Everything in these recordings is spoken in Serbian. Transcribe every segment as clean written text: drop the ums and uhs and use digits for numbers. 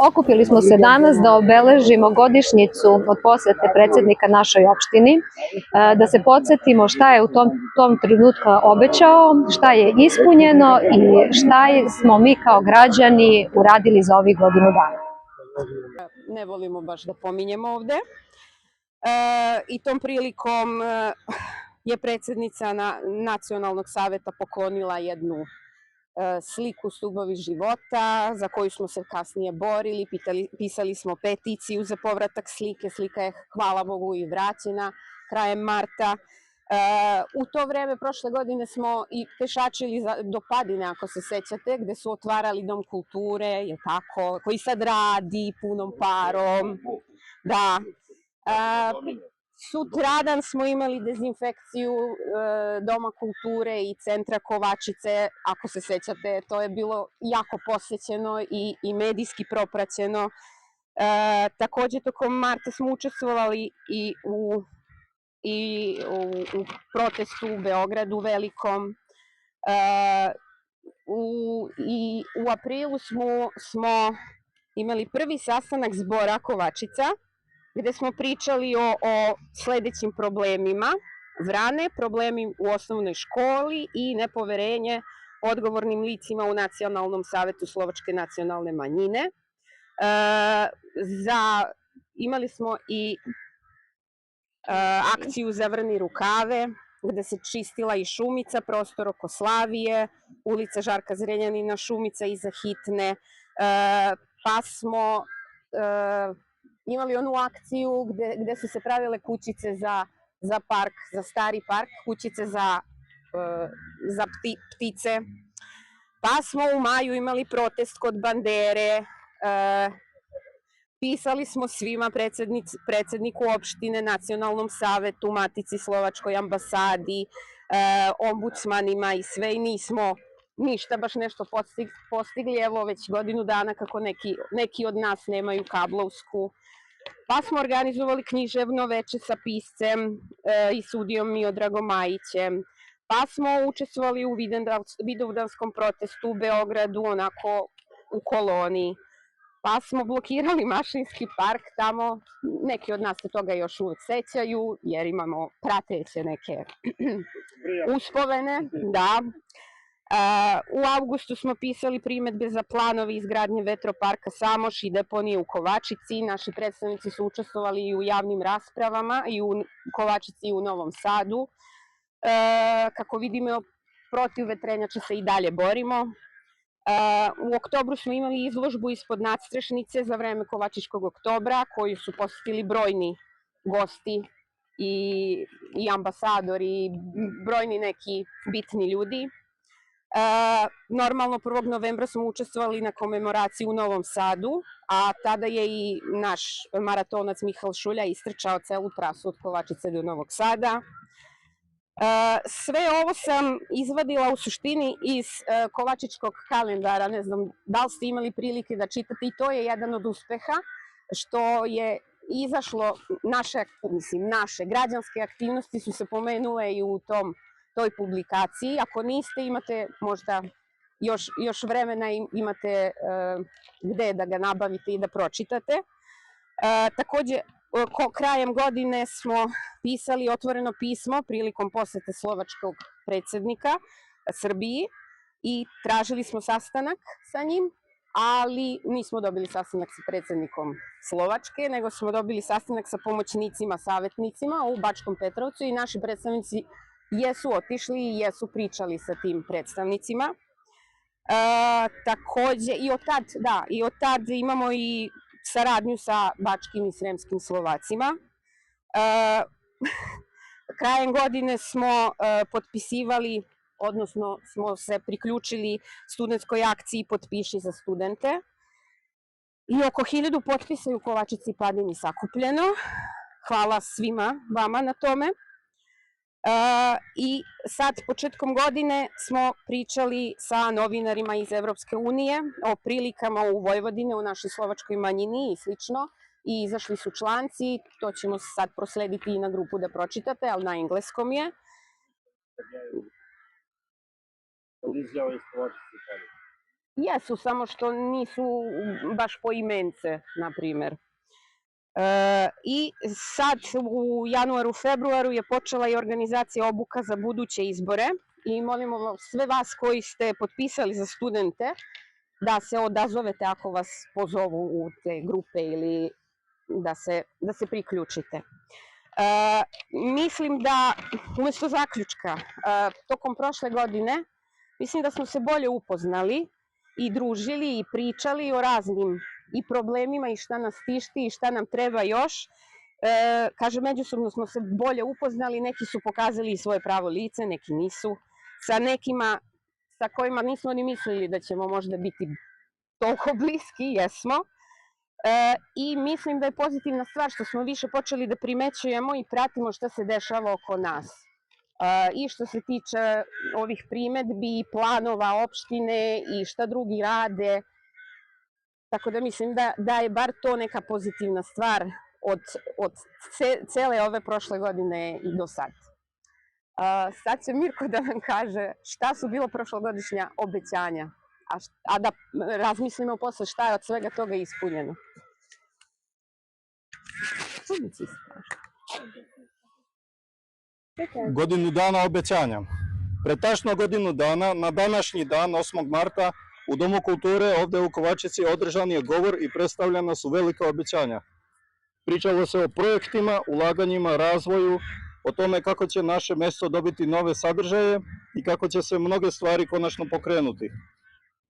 Okupili smo se danas da obeležimo godišnjicu od posete predsjednika našoj opštini, da se podsjetimo šta je u tom trenutku obećao, šta je ispunjeno i šta smo mi kao građani uradili za ovih godinu dana. Ne volimo baš da pominjemo ovde. I tom prilikom je predsjednica Nacionalnog saveta poklonila jednu sliku Stubovi života, za koju smo se kasnije borili, pisali smo peticiju za povratak slike. Slika je, hvala Bogu, i vraćena krajem marta. U to vreme, prošle godine, smo i pešačili do Padine, ako se sećate, gde su otvarali Dom kulture, je tako, koji sad radi punom parom. Da. Sutradan smo imali dezinfekciju Doma kulture i centra Kovačice, ako se sećate, to je bilo jako posećeno i medijski propraćeno. Takođe, tokom marta smo učestvovali i u protestu u Beogradu velikom. U aprilu smo imali prvi sastanak Zbora Kovačica, gde smo pričali o sledećim problemima Vrane, problemi u osnovnoj školi i nepoverenje odgovornim licima u Nacionalnom savetu slovačke nacionalne manjine. Imali smo i akciju Zavrni rukave, gde se čistila i Šumica, prostor oko Slavije, ulica Žarka Zrenjanina, Šumica iza Hitne, pa smo imali onu akciju gde su se pravile kućice za park, za stari park, kućice za ptice. Pa smo u maju imali protest kod Bandere, pisali smo svima, predsedniku opštine, Nacionalnom savetu, Matici Slovačkoj, ambasadi, ombudsmanima i sve, i nismo ništa baš nešto postigli. Evo već godinu dana kako neki od nas nemaju kablovsku. Pa smo organizovali književno veče sa piscem i sudijom Miodragom Majićem. Pa smo učestvovali u Vidovdanskom protestu u Beogradu, onako u koloni. Pa smo blokirali Mašinski park tamo, neki od nas se toga još uvek sećaju, jer imamo prateće neke uspomene, da. U avgustu smo pisali primetbe za planove izgradnje vetroparka Samoš i deponije u Kovačici. Naši predstavnici su učestvovali i u javnim raspravama i u Kovačici i u Novom Sadu. Kako vidimo, protiv vetrenjača se i dalje borimo. U oktobru smo imali izložbu ispod nadstrešnice za vreme Kovačičkog oktobra, koju su posetili brojni gosti i ambasadori i brojni neki bitni ljudi. Normalno, 1. novembra smo učestvovali na komemoraciji u Novom Sadu, a tada je i naš maratonac Mihal Šulja istrčao celu trasu od Kovačice do Novog Sada. Sve ovo sam izvadila u suštini iz Kovačičkog kalendara, ne znam da li ste imali prilike da čitate, i to je jedan od uspeha, što je izašlo, naše građanske aktivnosti su se pomenule i u toj publikaciji. Ako niste, imate možda još vremena, imate gde da ga nabavite i da pročitate. Takođe, krajem godine smo pisali otvoreno pismo prilikom posete slovačkog predsednika Srbiji i tražili smo sastanak sa njim, ali nismo dobili sastanak sa predsednikom Slovačke, nego smo dobili sastanak sa pomoćnicima, savetnicima u Bačkom Petrovcu, i naši predstavnici jesu otišli i jesu pričali sa tim predstavnicima. Takođe, i od tad imamo i saradnju sa bačkim i sremskim Slovacima. Krajem godine smo potpisivali, odnosno smo se priključili studentskoj akciji Potpiši za studente, i oko 1000 potpisa je u Kovačici i Padini sakupljeno. Hvala svima vama na tome. I sad, početkom godine, smo pričali sa novinarima iz Evropske unije o prilikama u Vojvodini, u našoj slovačkoj manjini i slično, i izašli su članci. To ćemo sad proslediti i na grupu da pročitate, ali na engleskom je. Jesu, samo što nisu baš poimence, na primjer. I sad u januaru, februaru je počela i organizacija obuka za buduće izbore i molimo sve vas koji ste potpisali za studente da se odazovete ako vas pozovu u te grupe ili da se priključite. Mislim da, umjesto zaključka, tokom prošle godine, mislim da smo se bolje upoznali i družili i pričali o raznim i problemima i šta nas tišti i šta nam treba još. Kažem, međusobno smo se bolje upoznali, neki su pokazali svoje pravo lice, neki nisu. Sa nekima sa kojima nismo ni mislili da ćemo možda biti toliko bliski, jesmo. I mislim da je pozitivna stvar što smo više počeli da primećujemo i pratimo šta se dešava oko nas. I što se tiče ovih primetbi, planova opštine i šta drugi rade. Tako da mislim da je bar to neka pozitivna stvar od cele ove prošle godine i do sad. Sad će Mirko da nam kaže šta su bilo prošlogodišnja obećanja, a da razmislimo posle šta je od svega toga ispunjeno. Godinu dana obećanja. Pred tačno godinu dana, na današnji dan, 8. marta, u Domu kulture ovde u Kovačici održan je govor i predstavljena su velika obećanja. Pričalo se o projektima, ulaganjima, razvoju, o tome kako će naše mesto dobiti nove sadržaje i kako će se mnoge stvari konačno pokrenuti.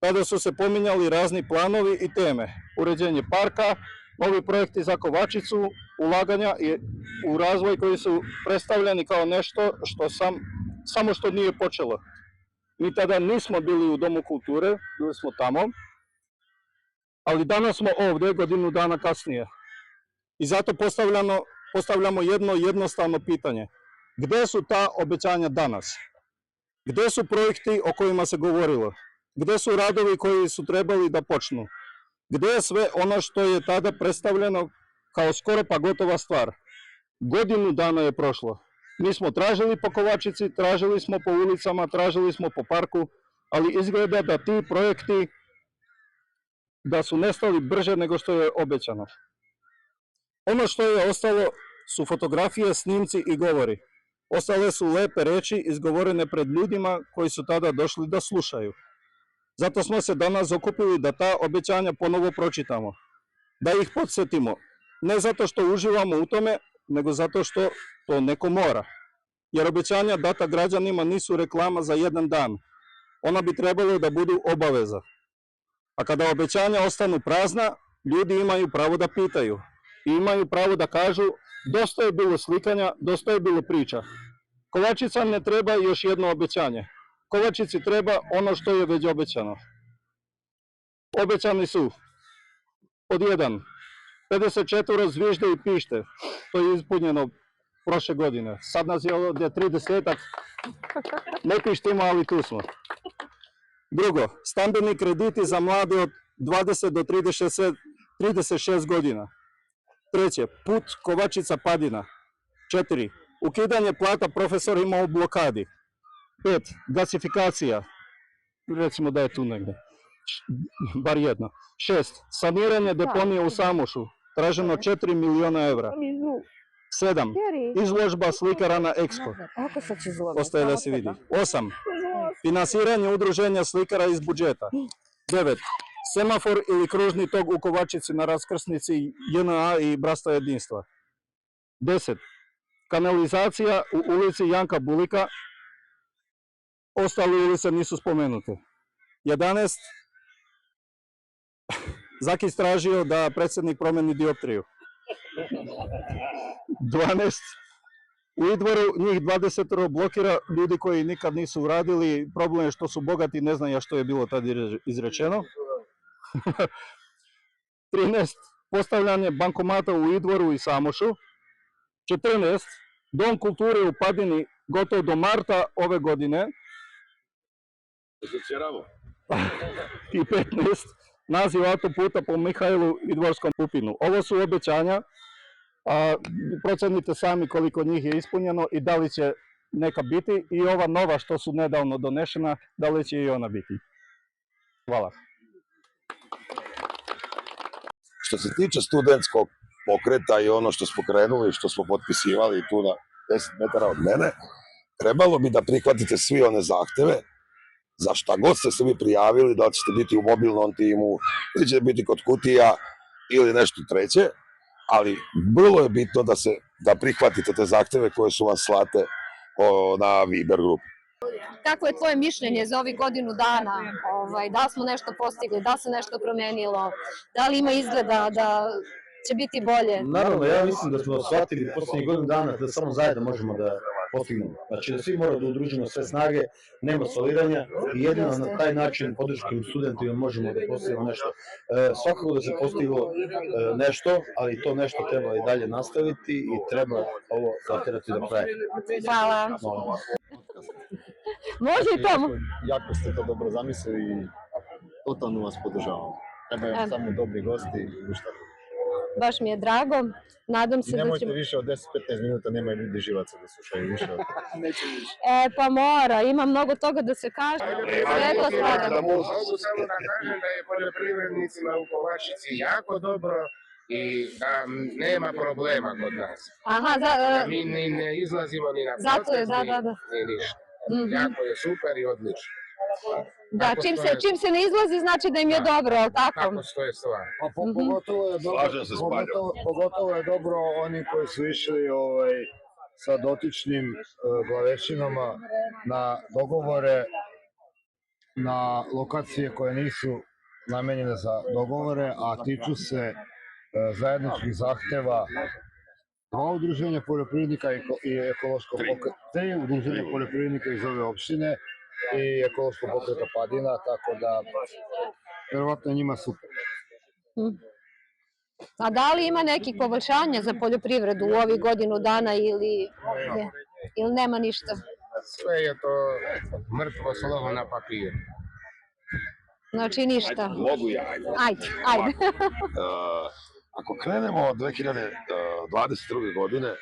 Tada su se pominjali razni planovi i teme, uređenje parka, novi projekti za Kovačicu, ulaganja u razvoj koji su predstavljeni kao nešto što samo što nije počelo. Mi tada nismo bili u Domu kulture, bili smo tamo, ali danas smo ovde godinu dana kasnije. I zato postavljamo jedno jednostavno pitanje. Gde su ta obećanja danas? Gde su projekti o kojima se govorilo? Gde su radovi koji su trebali da počnu? Gde je sve ono što je tada predstavljeno kao skoro pa gotova stvar? Godinu dana je prošlo. Mi smo tražili po Kovačici, tražili smo po ulicama, tražili smo po parku, ali izgleda da ti projekti da su nestali brže nego što je obećano. Ono što je ostalo su fotografije, snimci i govori. Ostale su lepe reči izgovorene pred ljudima koji su tada došli da slušaju. Zato smo se danas okupili da ta obećanja ponovo pročitamo, da ih podsjetimo, ne zato što uživamo u tome, nego zato što to neko mora. Jer obećanja data građanima nisu reklama za jedan dan, ona bi trebalo da budu obaveza. A kada obećanja ostanu prazna, ljudi imaju pravo da pitaju i imaju pravo da kažu dosta je bilo slikanja, dosta je bilo priča. Kovačica ne treba još jedno obećanje. Kovačici treba ono što je već obećano. Obećani su pod 1. 54 zvižde i pište. To je ispunjeno prošle godine. Sad nas je ovdje 30-ak. Ne pištimo, ali tu smo. Drugo, stambeni krediti za mlade od 20 do 36 godina. Treće, put Kovačica-Padina. 4. Ukidanje plata profesorima u blokadi. 5. Gasifikacija. Recimo da je tu negde. Bar jedno. 6. Saniranje deponije u Samošu. Traženo 4 miliona evra. 7. Izložba slikara na Expo. Ostaje da se vidi. 8. Finansiranje udruženja slikara iz budžeta. 9. Semafor ili kružni tok u Kovačici na raskrsnici JNA i Brasta jedinstva. 10. Kanalizacija u ulici Janka Bulika. Ostale ulice nisu spomenute. 11. Zakis tražio da predsednik promeni dioptriju. 12. U Idvoru njih 20 blokira ljudi koji nikad nisu uradili. Problem je što su bogati, ne znam ja što je bilo tad izrečeno. 13. Postavljanje bankomata u Idvoru i Samošu. 14. Dom kulture u Padini gotov do marta ove godine. I 15. Naziv autoputa po Mihajlu Idvorskom Pupinu. Ovo su obećanja, a procenite sami koliko njih je ispunjeno i da li će neka biti i ova nova što su nedavno donešena, da li će i ona biti. Hvala. Što se tiče studentskog pokreta i ono što smo krenuli, što smo potpisivali tu na 10 metara od mene, trebalo bi da prihvatite svi one zahteve za šta god ste se vi prijavili, da li ćete biti u mobilnom timu, ili ćete biti kod kutija ili nešto treće, ali vrlo je bitno da prihvatite te zahteve koje su vam slate na Viber grupu. Kakvo je tvoje mišljenje za ovih godinu dana? Da li smo nešto postigli, da li se nešto promenilo, da li ima izgleda da će biti bolje? Naravno, ja mislim da smo shvatili poslednjih godinu dana da samo zajedno možemo da postignemo. Znači da svi moramo da udružimo sve snage, nema soliranja i jedino na taj način podrškom studentima možemo da postignemo nešto. Svakako da se postiglo nešto, ali to nešto treba i dalje nastaviti i treba ovo zaterati do kraja. Hvala. Može i to. Jako ste to dobro zamislili i totalno vas podržavam. Trebaju samo dobri gosti i ništa. Baš mi je drago. Nadam se da Nemojte ćemo... više od 10-15 minuta, nemaju ljudi živaca da slušaju više. Pa mora, ima mnogo toga da se kaže. Sve to spada. Mogu samo da kažem da je poljoprivrednicima u Kovačici jako dobro i da nema problema kod nas. Aha, Da mi ni ne izlazimo ni na zato je, protest, da. ni ništa. Jako je super i odlično. Da, čim se ne izlazi znači da im je dobro, ali tako? Tako stoje stvar. Pogotovo je dobro oni koji su išli sa dotičnim glavešinama na dogovore na lokacije koje nisu namenjene za dogovore, a tiču se zajedničkih zahteva dva udruženja poljoprivrednika i ekološkog pokreta, tri udruženja poljoprivrednika iz ove opštine i ekološkog pokreta Padina, tako da verovatno njima super. A da li ima nekih poboljšanja za poljoprivredu u ovih godinu dana ili nema ništa? Sve je to mrtvo slovo na papiru. Znači ništa. Mogu ja. Ajde. Ako krenemo od 2022. godine,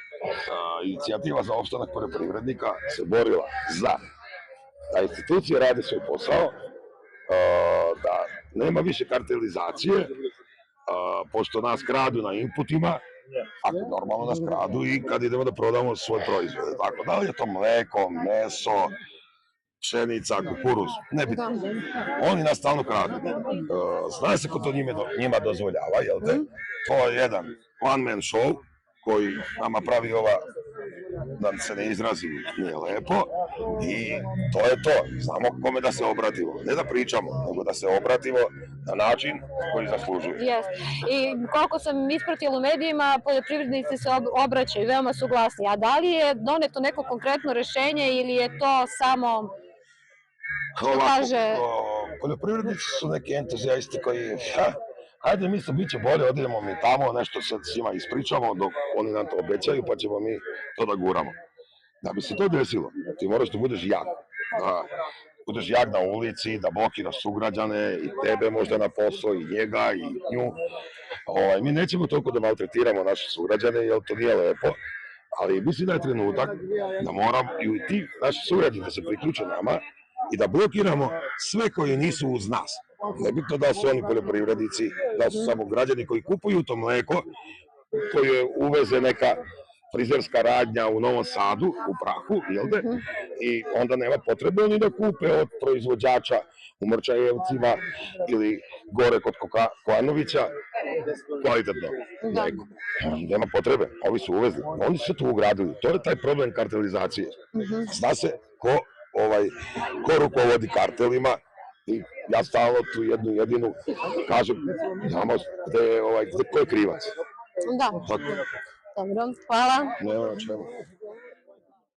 inicijativa za opstanak poljoprivrednika se borila da institucije rade svoj posao, da nema više kartelizacije, pošto nas kradu na inputima, a normalno nas kradu i kad idemo da prodamo svoje proizvode. Tako, da li je to mleko, meso, pšenica, kukuruz, nebitno. Oni nas stalno kradu. Zna se ko to njima dozvoljava, jel te? To je jedan one man show koji nama pravi da se ne izrazi nije lepo i to je to. Znamo kome da se obratimo. Ne da pričamo, nego da se obratimo na način koji zaslužuje. Jeste. I koliko sam ispratila u medijima, poljoprivrednici se obraćaju, veoma su glasni. A da li je doneto neko konkretno rešenje ili je to samo... Poljoprivrednici su neki entuzijasti koji ajde mi se bit će bolje, odidemo mi tamo, nešto se s njima ispričamo dok oni nam to obećaju pa ćemo mi to da guramo. Da bi se to desilo, ti moraš da budeš jak. Da budeš jak na ulici, da blokiraš sugrađane i tebe možda na posao i njega i nju. Mi nećemo toliko da maltretiramo naše sugrađane jer to nije lepo, ali mislim da je trenutak da moramo i ti naši sugrađani da se priključe nama i da blokiramo sve koji nisu uz nas. Nebitno da su oni poljoprivrednici, da su samo građani koji kupuju to mleko koje uveze neka frizerska radnja u Novom Sadu, u prahu, jel de? I onda nema potrebe oni da kupe od proizvođača u Mrčajevcima ili gore kod Kokanovića kvalitetno mleko. Nema potrebe, ovi su uvezli, oni su se tu ugradili. To je taj problem kartelizacije. Zna se ko rukovodi kartelima i ja stalno tu jednu jedinu kažem, znamo ko je krivac. Da. Dobro, hvala. Nema na čemu.